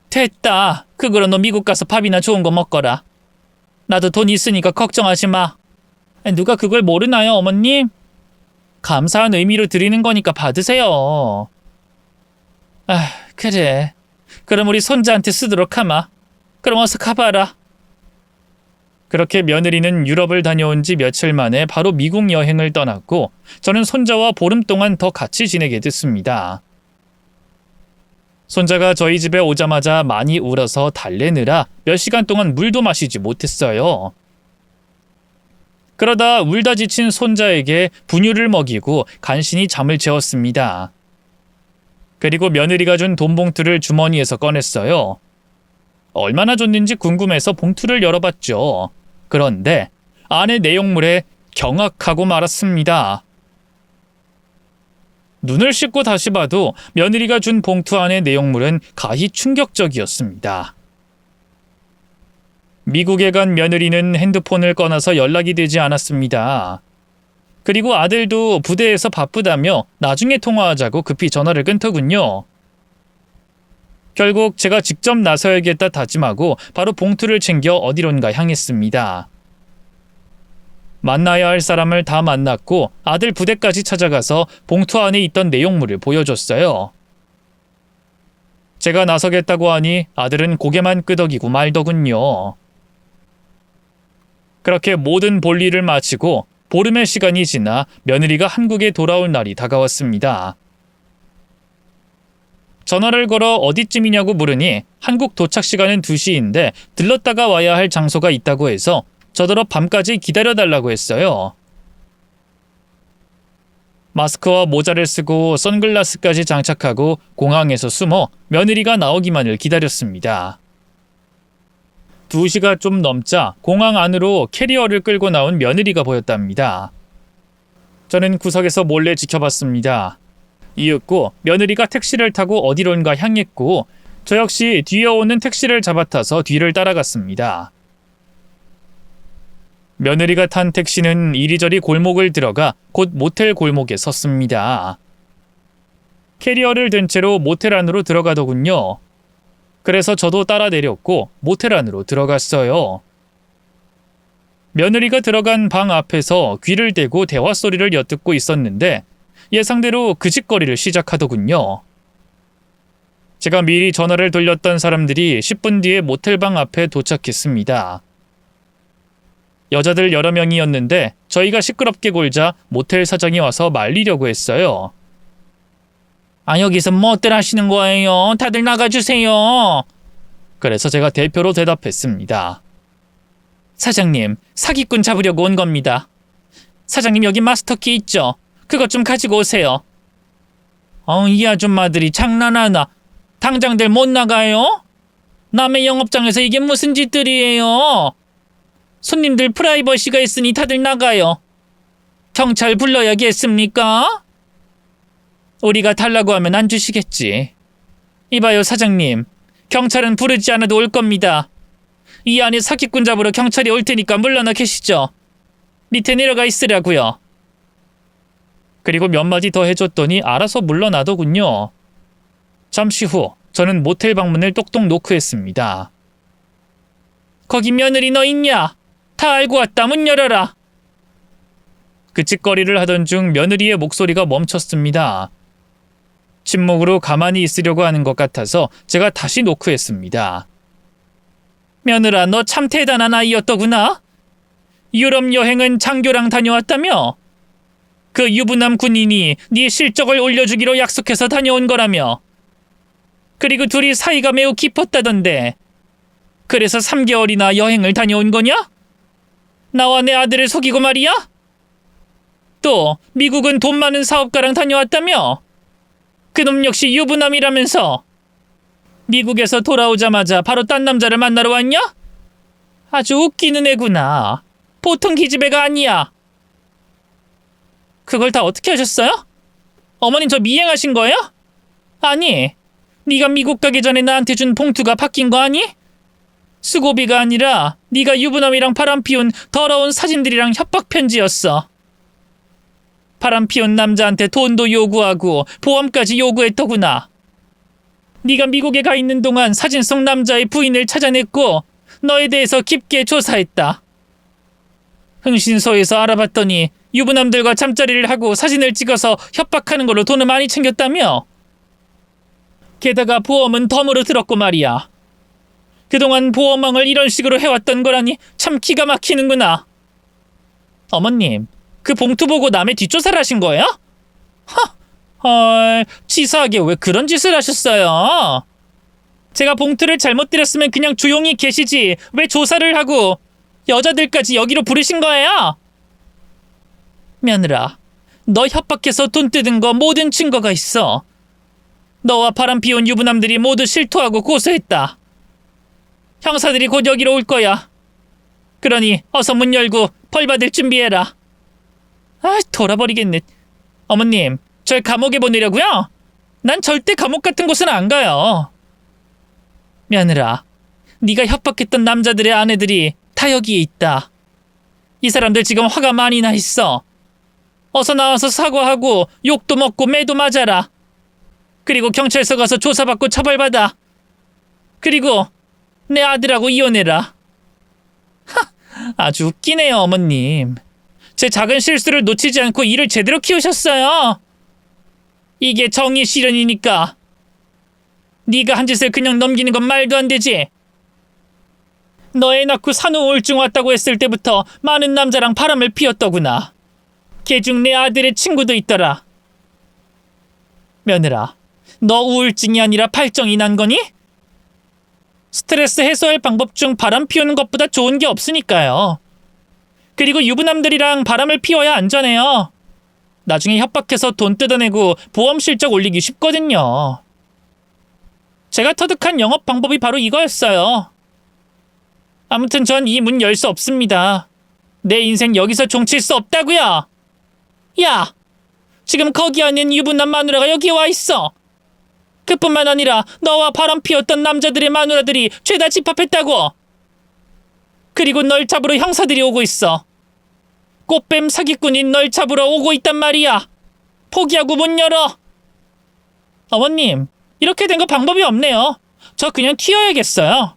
됐다. 그거로 너 미국 가서 밥이나 좋은 거 먹거라. 나도 돈 있으니까 걱정하지 마. 누가 그걸 모르나요, 어머님? 감사한 의미로 드리는 거니까 받으세요. 그래. 그럼 우리 손자한테 쓰도록 하마. 그럼 어서 가봐라. 그렇게 며느리는 유럽을 다녀온 지 며칠 만에 바로 미국 여행을 떠났고 저는 손자와 보름 동안 더 같이 지내게 됐습니다. 손자가 저희 집에 오자마자 많이 울어서 달래느라 몇 시간 동안 물도 마시지 못했어요. 그러다 울다 지친 손자에게 분유를 먹이고 간신히 잠을 재웠습니다. 그리고 며느리가 준 돈 봉투를 주머니에서 꺼냈어요. 얼마나 줬는지 궁금해서 봉투를 열어봤죠. 그런데 안의 내용물에 경악하고 말았습니다. 눈을 씻고 다시 봐도 며느리가 준 봉투 안의 내용물은 가히 충격적이었습니다. 미국에 간 며느리는 핸드폰을 꺼내서 연락이 되지 않았습니다. 그리고 아들도 부대에서 바쁘다며 나중에 통화하자고 급히 전화를 끊더군요. 결국 제가 직접 나서야겠다 다짐하고 바로 봉투를 챙겨 어디론가 향했습니다. 만나야 할 사람을 다 만났고 아들 부대까지 찾아가서 봉투 안에 있던 내용물을 보여줬어요. 제가 나서겠다고 하니 아들은 고개만 끄덕이고 말더군요. 그렇게 모든 볼일을 마치고 보름의 시간이 지나 며느리가 한국에 돌아올 날이 다가왔습니다. 전화를 걸어 어디쯤이냐고 물으니 한국 도착 시간은 2시인데 들렀다가 와야 할 장소가 있다고 해서 저더러 밤까지 기다려달라고 했어요. 마스크와 모자를 쓰고 선글라스까지 장착하고 공항에서 숨어 며느리가 나오기만을 기다렸습니다. 2시가 좀 넘자 공항 안으로 캐리어를 끌고 나온 며느리가 보였답니다. 저는 구석에서 몰래 지켜봤습니다. 이윽고 며느리가 택시를 타고 어디론가 향했고 저 역시 뒤에 오는 택시를 잡아타서 뒤를 따라갔습니다. 며느리가 탄 택시는 이리저리 골목을 들어가 곧 모텔 골목에 섰습니다. 캐리어를 든 채로 모텔 안으로 들어가더군요. 그래서 저도 따라 내렸고 모텔 안으로 들어갔어요. 며느리가 들어간 방 앞에서 귀를 대고 대화 소리를 엿듣고 있었는데 예상대로 그 짓거리를 시작하더군요. 제가 미리 전화를 돌렸던 사람들이 10분 뒤에 모텔방 앞에 도착했습니다. 여자들 여러 명이었는데 저희가 시끄럽게 굴자 모텔 사장이 와서 말리려고 했어요. 아, 여기서 뭐들 하시는 거예요? 다들 나가주세요. 그래서 제가 대표로 대답했습니다. 사장님, 사기꾼 잡으려고 온 겁니다. 사장님, 여기 마스터키 있죠? 그것 좀 가지고 오세요. 이 아줌마들이 장난하나? 당장들 못 나가요? 남의 영업장에서 이게 무슨 짓들이에요? 손님들 프라이버시가 있으니 다들 나가요. 경찰 불러야겠습니까? 우리가 달라고 하면 안 주시겠지. 이봐요, 사장님. 경찰은 부르지 않아도 올 겁니다. 이 안에 사기꾼 잡으러 경찰이 올 테니까 물러나 계시죠. 밑에 내려가 있으라고요. 그리고 몇 마디 더 해줬더니 알아서 물러나더군요. 잠시 후 저는 모텔 방문을 똑똑 노크했습니다. 거기 며느리 너 있냐? 다 알고 왔다. 문 열어라. 그 짓거리를 하던 중 며느리의 목소리가 멈췄습니다. 침묵으로 가만히 있으려고 하는 것 같아서 제가 다시 노크했습니다. 며느라, 너 참 대단한 아이였더구나. 유럽 여행은 장교랑 다녀왔다며? 그 유부남 군인이 네 실적을 올려주기로 약속해서 다녀온 거라며? 그리고 둘이 사이가 매우 깊었다던데 그래서 3개월이나 여행을 다녀온 거냐? 나와 내 아들을 속이고 말이야? 또 미국은 돈 많은 사업가랑 다녀왔다며? 그놈 역시 유부남이라면서? 미국에서 돌아오자마자 바로 딴 남자를 만나러 왔냐? 아주 웃기는 애구나. 보통 기집애가 아니야. 그걸 다 어떻게 하셨어요? 어머님 저 미행하신 거예요? 아니, 네가 미국 가기 전에 나한테 준 봉투가 바뀐 거 아니? 수고비가 아니라 네가 유부남이랑 바람 피운 더러운 사진들이랑 협박 편지였어. 바람 피운 남자한테 돈도 요구하고 보험까지 요구했더구나. 네가 미국에 가 있는 동안 사진 속 남자의 부인을 찾아냈고 너에 대해서 깊게 조사했다. 흥신소에서 알아봤더니 유부남들과 잠자리를 하고 사진을 찍어서 협박하는 걸로 돈을 많이 챙겼다며? 게다가 보험은 덤으로 들었고 말이야. 그동안 보험왕을 이런 식으로 해왔던 거라니 참 기가 막히는구나. 어머님, 그 봉투 보고 남의 뒷조사를 하신 거예요? 헐, 치사하게 왜 그런 짓을 하셨어요? 제가 봉투를 잘못 드렸으면 그냥 조용히 계시지 왜 조사를 하고 여자들까지 여기로 부르신 거예요? 며느라, 너 협박해서 돈 뜯은 거 모든 증거가 있어. 너와 바람 피운 유부남들이 모두 실토하고 고소했다. 형사들이 곧 여기로 올 거야. 그러니 어서 문 열고 벌 받을 준비해라. 아, 돌아버리겠네. 어머님, 절 감옥에 보내려고요? 난 절대 감옥 같은 곳은 안 가요. 며느라, 네가 협박했던 남자들의 아내들이 다 여기에 있다. 이 사람들 지금 화가 많이 나 있어. 어서 나와서 사과하고 욕도 먹고 매도 맞아라. 그리고 경찰서 가서 조사받고 처벌받아. 그리고 내 아들하고 이혼해라. 아주 웃기네요, 어머님. 제 작은 실수를 놓치지 않고 일을 제대로 키우셨어요. 이게 정의 실현이니까. 네가 한 짓을 그냥 넘기는 건 말도 안 되지. 너 애 낳고 산후 우울증 왔다고 했을 때부터 많은 남자랑 바람을 피웠더구나. 걔중 내 아들의 친구도 있더라. 며느라, 너 우울증이 아니라 발정이 난 거니? 스트레스 해소할 방법 중 바람 피우는 것보다 좋은 게 없으니까요. 그리고 유부남들이랑 바람을 피워야 안전해요. 나중에 협박해서 돈 뜯어내고 보험 실적 올리기 쉽거든요. 제가 터득한 영업 방법이 바로 이거였어요. 아무튼 전 이 문 열 수 없습니다. 내 인생 여기서 종칠 수 없다고요. 야! 지금 거기 있는 유부남 마누라가 여기 와 있어. 그뿐만 아니라 너와 바람 피웠던 남자들의 마누라들이 죄다 집합했다고. 그리고 널 잡으러 형사들이 오고 있어. 꽃뱀 사기꾼인 널 잡으러 오고 있단 말이야. 포기하고 문 열어. 어머님, 이렇게 된 거 방법이 없네요. 저 그냥 튀어야겠어요.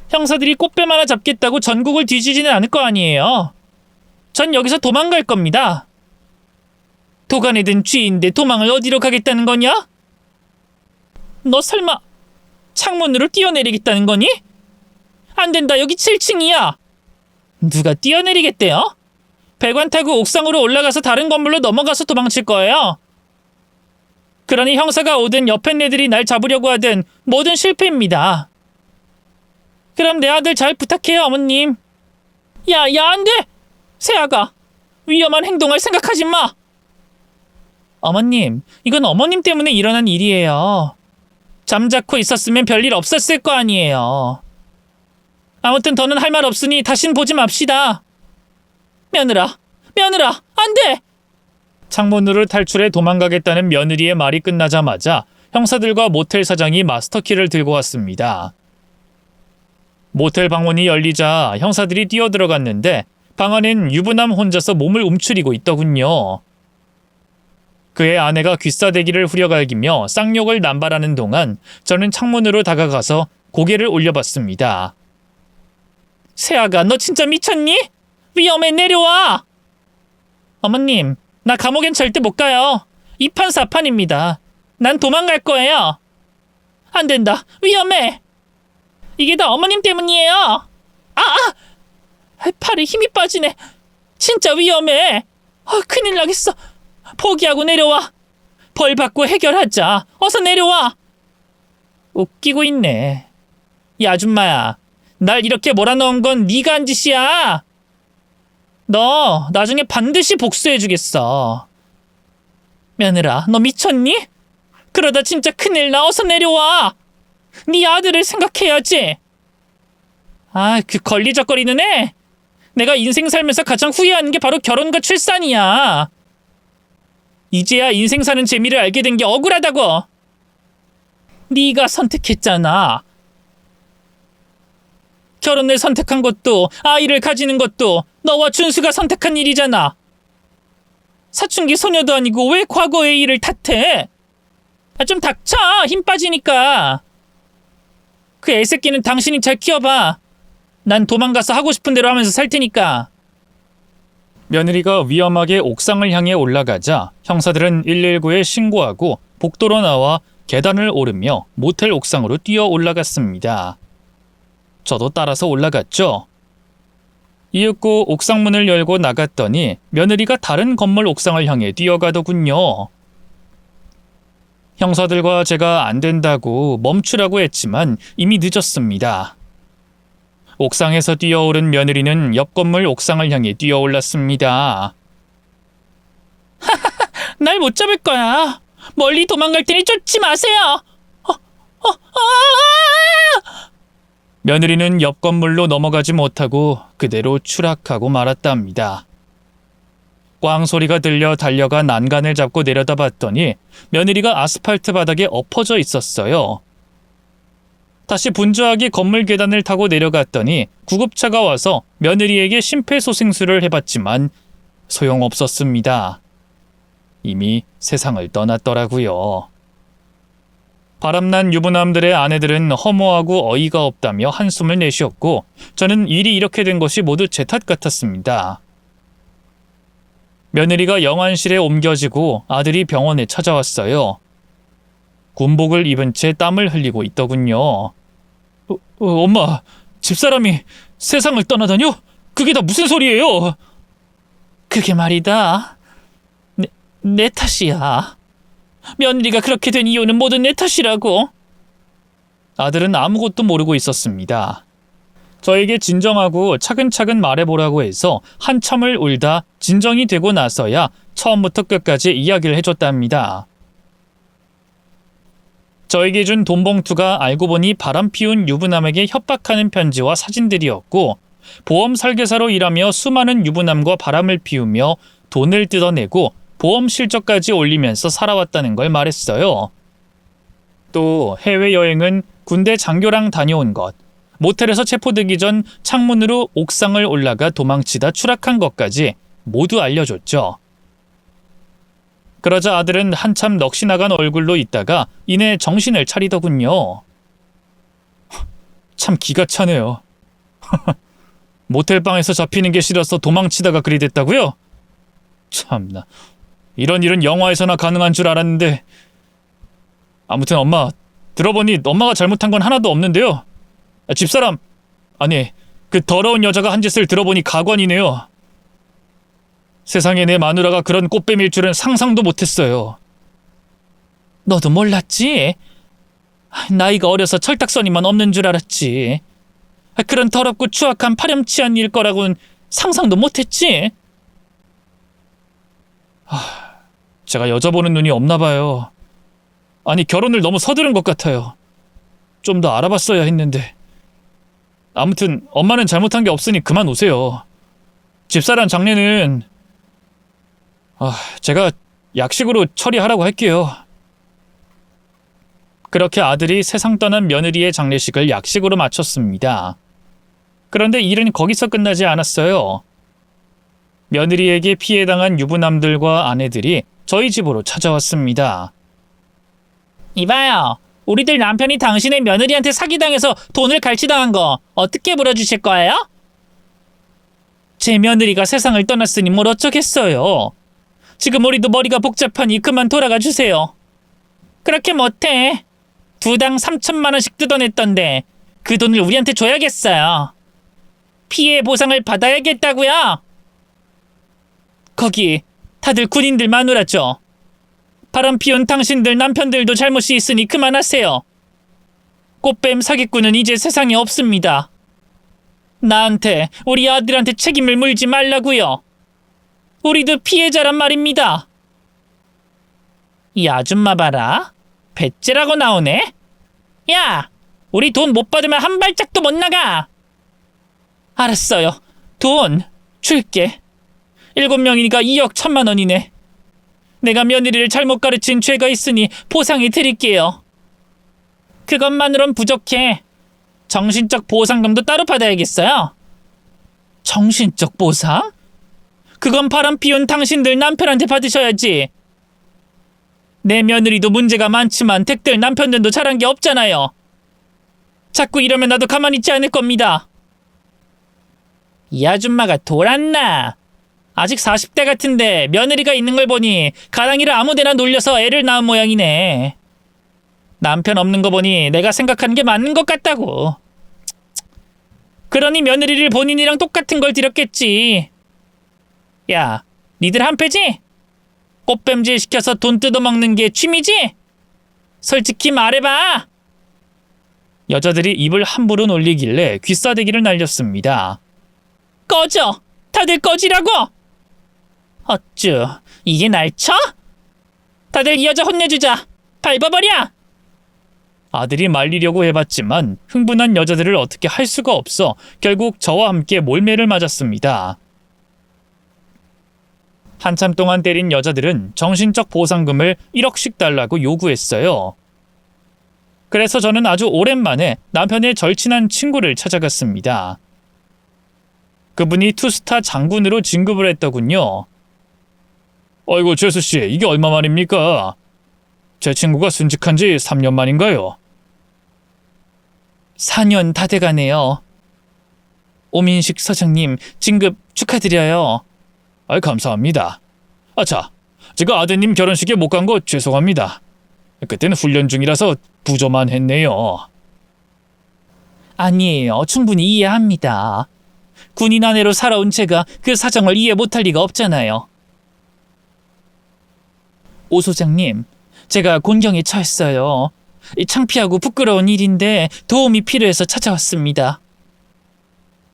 형사들이 꽃뱀 하나 잡겠다고 전국을 뒤지지는 않을 거 아니에요. 전 여기서 도망갈 겁니다. 도간에 든 쥐인데 도망을 어디로 가겠다는 거냐? 너 설마 창문으로 뛰어내리겠다는 거니? 안 된다, 여기 7층이야. 누가 뛰어내리겠대요? 배관 타고 옥상으로 올라가서 다른 건물로 넘어가서 도망칠 거예요. 그러니 형사가 오든 옆에 애들이 날 잡으려고 하든 모든 실패입니다. 그럼 내 아들 잘 부탁해요, 어머님. 야, 안 돼! 세아가 위험한 행동을 생각하지 마! 어머님, 이건 어머님 때문에 일어난 일이에요. 잠자코 있었으면 별일 없었을 거 아니에요. 아무튼 더는 할 말 없으니 다신 보지 맙시다. 며느라, 안 돼! 창문으로 탈출해 도망가겠다는 며느리의 말이 끝나자마자 형사들과 모텔 사장이 마스터키를 들고 왔습니다. 모텔 방문이 열리자 형사들이 뛰어들어갔는데 방 안엔 유부남 혼자서 몸을 움츠리고 있더군요. 그의 아내가 귀싸대기를 후려갈기며 쌍욕을 남발하는 동안 저는 창문으로 다가가서 고개를 올려봤습니다. 세아가, 너 진짜 미쳤니? 위험해, 내려와! 어머님, 나 감옥엔 절대 못 가요. 2판 4판입니다. 난 도망갈 거예요. 안 된다, 위험해. 이게 다 어머님 때문이에요. 팔에 힘이 빠지네. 진짜 위험해. 큰일 나겠어. 포기하고 내려와. 벌 받고 해결하자. 어서 내려와. 웃기고 있네. 이 아줌마야, 날 이렇게 몰아넣은 건 네가 한 짓이야. 너 나중에 반드시 복수해주겠어. 며느라, 너 미쳤니? 그러다 진짜 큰일 나. 어서 내려와. 네 아들을 생각해야지. 그 걸리적거리는 애. 내가 인생 살면서 가장 후회하는 게 바로 결혼과 출산이야. 이제야 인생 사는 재미를 알게 된 게 억울하다고. 네가 선택했잖아. 결혼을 선택한 것도 아이를 가지는 것도 너와 준수가 선택한 일이잖아. 사춘기 소녀도 아니고 왜 과거의 일을 탓해? 좀 닥쳐. 힘 빠지니까. 그 애새끼는 당신이 잘 키워봐. 난 도망가서 하고 싶은 대로 하면서 살 테니까. 며느리가 위험하게 옥상을 향해 올라가자 형사들은 119에 신고하고 복도로 나와 계단을 오르며 모텔 옥상으로 뛰어 올라갔습니다. 저도 따라서 올라갔죠. 이윽고 옥상문을 열고 나갔더니 며느리가 다른 건물 옥상을 향해 뛰어가더군요. 형사들과 제가 안 된다고 멈추라고 했지만 이미 늦었습니다. 옥상에서 뛰어오른 며느리는 옆 건물 옥상을 향해 뛰어올랐습니다. 날 못 잡을 거야. 멀리 도망갈 테니 쫓지 마세요. 며느리는 옆 건물로 넘어가지 못하고 그대로 추락하고 말았답니다. 꽝 소리가 들려 달려가 난간을 잡고 내려다봤더니 며느리가 아스팔트 바닥에 엎어져 있었어요. 다시 분주하게 건물 계단을 타고 내려갔더니 구급차가 와서 며느리에게 심폐소생술을 해봤지만 소용없었습니다. 이미 세상을 떠났더라고요. 바람난 유부남들의 아내들은 허무하고 어이가 없다며 한숨을 내쉬었고 저는 일이 이렇게 된 것이 모두 제 탓 같았습니다. 며느리가 영안실에 옮겨지고 아들이 병원에 찾아왔어요. 군복을 입은 채 땀을 흘리고 있더군요. 엄마, 집사람이 세상을 떠나다뇨? 그게 다 무슨 소리예요? 그게 말이다. 내 탓이야. 며느리가 그렇게 된 이유는 모두 내 탓이라고. 아들은 아무것도 모르고 있었습니다. 저에게 진정하고 차근차근 말해보라고 해서 한참을 울다 진정이 되고 나서야 처음부터 끝까지 이야기를 해줬답니다. 저에게 준 돈봉투가 알고 보니 바람 피운 유부남에게 협박하는 편지와 사진들이었고, 보험 설계사로 일하며 수많은 유부남과 바람을 피우며 돈을 뜯어내고 보험 실적까지 올리면서 살아왔다는 걸 말했어요. 또 해외여행은 군대 장교랑 다녀온 것, 모텔에서 체포되기 전 창문으로 옥상을 올라가 도망치다 추락한 것까지 모두 알려줬죠. 그러자 아들은 한참 넋이 나간 얼굴로 있다가 이내 정신을 차리더군요. 참 기가 차네요. 모텔방에서 잡히는 게 싫어서 도망치다가 그리 됐다고요? 참나, 이런 일은 영화에서나 가능한 줄 알았는데. 아무튼 엄마, 들어보니 엄마가 잘못한 건 하나도 없는데요. 집사람, 아니, 그 더러운 여자가 한 짓을 들어보니 가관이네요. 세상에 내 마누라가 그런 꽃뱀일 줄은 상상도 못했어요. 너도 몰랐지? 나이가 어려서 철딱서니만 없는 줄 알았지. 그런 더럽고 추악한 파렴치한 일 거라고는 상상도 못했지. 제가 여자 보는 눈이 없나 봐요. 아니, 결혼을 너무 서두른 것 같아요. 좀 더 알아봤어야 했는데. 아무튼 엄마는 잘못한 게 없으니 그만 오세요. 집사람 장례는 제가 약식으로 처리하라고 할게요. 그렇게 아들이 세상 떠난 며느리의 장례식을 약식으로 마쳤습니다. 그런데 일은 거기서 끝나지 않았어요. 며느리에게 피해당한 유부남들과 아내들이 저희 집으로 찾아왔습니다. 이봐요. 우리들 남편이 당신의 며느리한테 사기당해서 돈을 갈취당한 거 어떻게 물어주실 거예요? 제 며느리가 세상을 떠났으니 뭘 어쩌겠어요. 지금 우리도 머리가 복잡하니 그만 돌아가 주세요. 그렇게 못해. 두당 3천만 원씩 뜯어냈던데 그 돈을 우리한테 줘야겠어요. 피해 보상을 받아야겠다고요. 거기 다들 군인들 마누라죠. 바람 피운 당신들 남편들도 잘못이 있으니 그만하세요. 꽃뱀 사기꾼은 이제 세상에 없습니다. 나한테, 우리 아들한테 책임을 물지 말라고요. 우리도 피해자란 말입니다. 이 아줌마 봐라. 배째라고 나오네. 야, 우리 돈 못 받으면 한 발짝도 못 나가. 알았어요. 돈 줄게. 7명이니까 2억 1천만 원이네. 내가 며느리를 잘못 가르친 죄가 있으니 보상해 드릴게요. 그것만으론 부족해. 정신적 보상금도 따로 받아야겠어요. 정신적 보상? 그건 바람 피운 당신들 남편한테 받으셔야지. 내 며느리도 문제가 많지만 댁들 남편들도 잘한 게 없잖아요. 자꾸 이러면 나도 가만히 있지 않을 겁니다. 이 아줌마가 돌았나? 아직 40대 같은데 며느리가 있는 걸 보니 가랑이를 아무데나 놀려서 애를 낳은 모양이네. 남편 없는 거 보니 내가 생각하는 게 맞는 것 같다고. 그러니 며느리를 본인이랑 똑같은 걸 들였겠지. 야, 니들 한패지? 꽃뱀질 시켜서 돈 뜯어먹는 게 취미지? 솔직히 말해봐. 여자들이 입을 함부로 놀리길래 귀싸대기를 날렸습니다. 꺼져! 다들 꺼지라고! 어쭈, 이게 날 쳐? 다들 이 여자 혼내주자. 밟아버려! 아들이 말리려고 해봤지만 흥분한 여자들을 어떻게 할 수가 없어 결국 저와 함께 몰매를 맞았습니다. 한참 동안 때린 여자들은 정신적 보상금을 1억씩 달라고 요구했어요. 그래서 저는 아주 오랜만에 남편의 절친한 친구를 찾아갔습니다. 그분이 투스타 장군으로 진급을 했더군요. 아이고 재수씨, 이게 얼마 만입니까? 제 친구가 순직한 지 3년 만인가요? 4년 다 돼가네요. 오민식 서장님, 진급 축하드려요. 아이, 감사합니다. 아차, 제가 아드님 결혼식에 못 간 거 죄송합니다. 그때는 훈련 중이라서 부조만 했네요. 아니에요. 충분히 이해합니다. 군인 아내로 살아온 제가 그 사정을 이해 못할 리가 없잖아요. 오 소장님, 제가 곤경에 처했어요. 창피하고 부끄러운 일인데 도움이 필요해서 찾아왔습니다.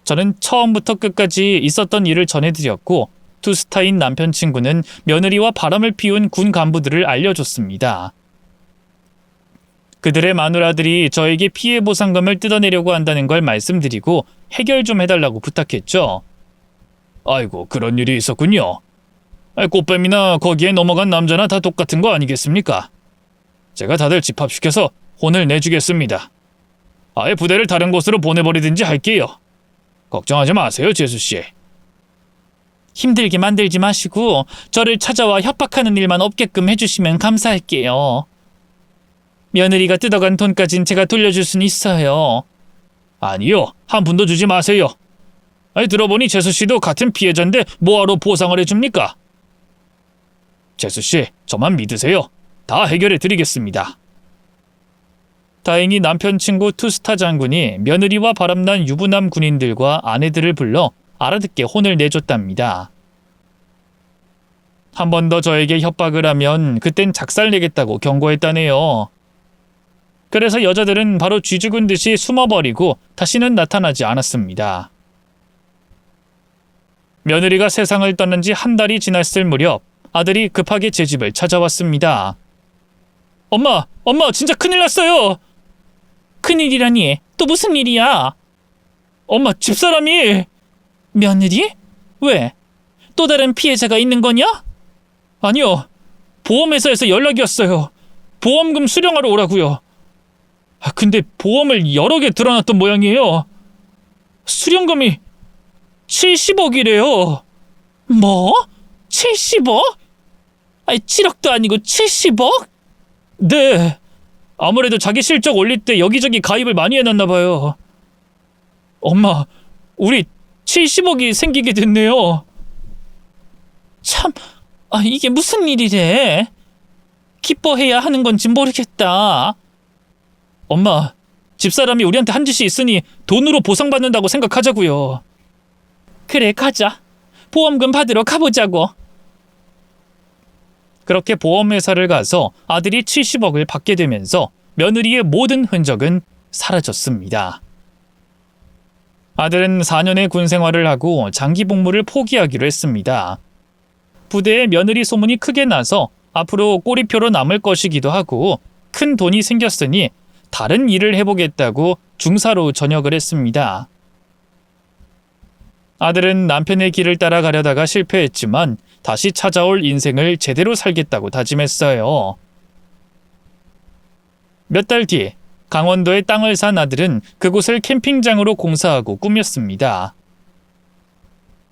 저는 처음부터 끝까지 있었던 일을 전해드렸고 투스타인 남편 친구는 며느리와 바람을 피운 군 간부들을 알려줬습니다. 그들의 마누라들이 저에게 피해 보상금을 뜯어내려고 한다는 걸 말씀드리고 해결 좀 해달라고 부탁했죠. 아이고, 그런 일이 있었군요. 꽃뱀이나 거기에 넘어간 남자나 다 똑같은 거 아니겠습니까? 제가 다들 집합시켜서 혼을 내주겠습니다. 아예 부대를 다른 곳으로 보내버리든지 할게요. 걱정하지 마세요, 재수씨. 힘들게 만들지 마시고 저를 찾아와 협박하는 일만 없게끔 해주시면 감사할게요. 며느리가 뜯어간 돈까진 제가 돌려줄 순 있어요. 아니요, 한 푼도 주지 마세요. 들어보니 재수씨도 같은 피해자인데 뭐하러 보상을 해줍니까? 재수씨, 저만 믿으세요. 다 해결해드리겠습니다. 다행히 남편 친구 투스타 장군이 며느리와 바람난 유부남 군인들과 아내들을 불러 알아듣게 혼을 내줬답니다. 한 번 더 저에게 협박을 하면 그땐 작살내겠다고 경고했다네요. 그래서 여자들은 바로 쥐 죽은 듯이 숨어버리고 다시는 나타나지 않았습니다. 며느리가 세상을 떠난 지 한 달이 지났을 무렵 아들이 급하게 제 집을 찾아왔습니다. 엄마, 진짜 큰일 났어요. 큰일이라니? 또 무슨 일이야? 엄마, 집사람이... 며느리? 왜? 또 다른 피해자가 있는 거냐? 아니요, 보험회사에서 연락이 왔어요. 보험금 수령하러 오라고요. 근데 보험을 여러 개 들어놨던 모양이에요. 수령금이 70억이래요. 뭐? 70억? 7억도 아니고 70억? 네. 아무래도 자기 실적 올릴 때 여기저기 가입을 많이 해놨나 봐요. 엄마, 우리 70억이 생기게 됐네요. 참, 이게 무슨 일이래? 기뻐해야 하는 건지 모르겠다. 엄마, 집사람이 우리한테 한 짓이 있으니 돈으로 보상받는다고 생각하자고요. 그래, 가자. 보험금 받으러 가보자고. 그렇게 보험회사를 가서 아들이 70억을 받게 되면서 며느리의 모든 흔적은 사라졌습니다. 아들은 4년의 군 생활을 하고 장기 복무를 포기하기로 했습니다. 부대에 며느리 소문이 크게 나서 앞으로 꼬리표로 남을 것이기도 하고 큰 돈이 생겼으니 다른 일을 해보겠다고 중사로 전역을 했습니다. 아들은 남편의 길을 따라가려다가 실패했지만 다시 찾아올 인생을 제대로 살겠다고 다짐했어요. 몇 달 뒤 강원도에 땅을 산 아들은 그곳을 캠핑장으로 공사하고 꾸몄습니다.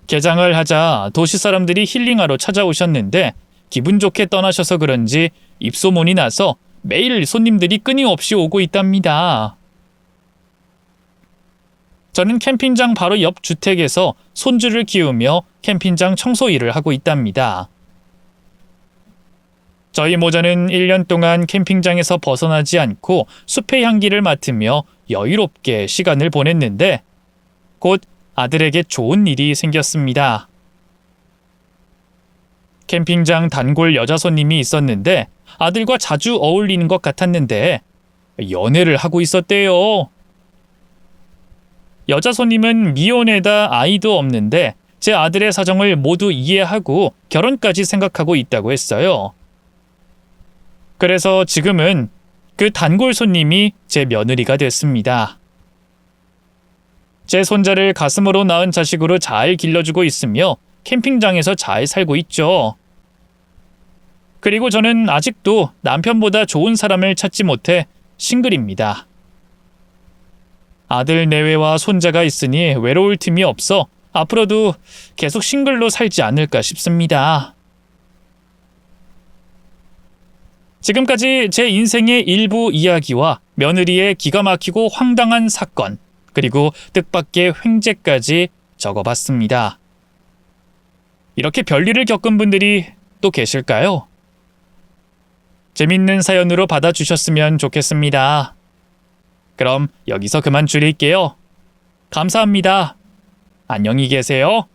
개장을 하자 도시 사람들이 힐링하러 찾아오셨는데 기분 좋게 떠나셔서 그런지 입소문이 나서 매일 손님들이 끊임없이 오고 있답니다. 저는 캠핑장 바로 옆 주택에서 손주를 키우며 캠핑장 청소 일을 하고 있답니다. 저희 모자는 1년 동안 캠핑장에서 벗어나지 않고 숲의 향기를 맡으며 여유롭게 시간을 보냈는데 곧 아들에게 좋은 일이 생겼습니다. 캠핑장 단골 여자 손님이 있었는데 아들과 자주 어울리는 것 같았는데 연애를 하고 있었대요. 여자 손님은 미혼에다 아이도 없는데 제 아들의 사정을 모두 이해하고 결혼까지 생각하고 있다고 했어요. 그래서 지금은 그 단골 손님이 제 며느리가 됐습니다. 제 손자를 가슴으로 낳은 자식으로 잘 길러주고 있으며 캠핑장에서 잘 살고 있죠. 그리고 저는 아직도 남편보다 좋은 사람을 찾지 못해 싱글입니다. 아들 내외와 손자가 있으니 외로울 틈이 없어 앞으로도 계속 싱글로 살지 않을까 싶습니다. 지금까지 제 인생의 일부 이야기와 며느리의 기가 막히고 황당한 사건, 그리고 뜻밖의 횡재까지 적어봤습니다. 이렇게 별일을 겪은 분들이 또 계실까요? 재밌는 사연으로 받아주셨으면 좋겠습니다. 그럼 여기서 그만 줄일게요. 감사합니다. 안녕히 계세요.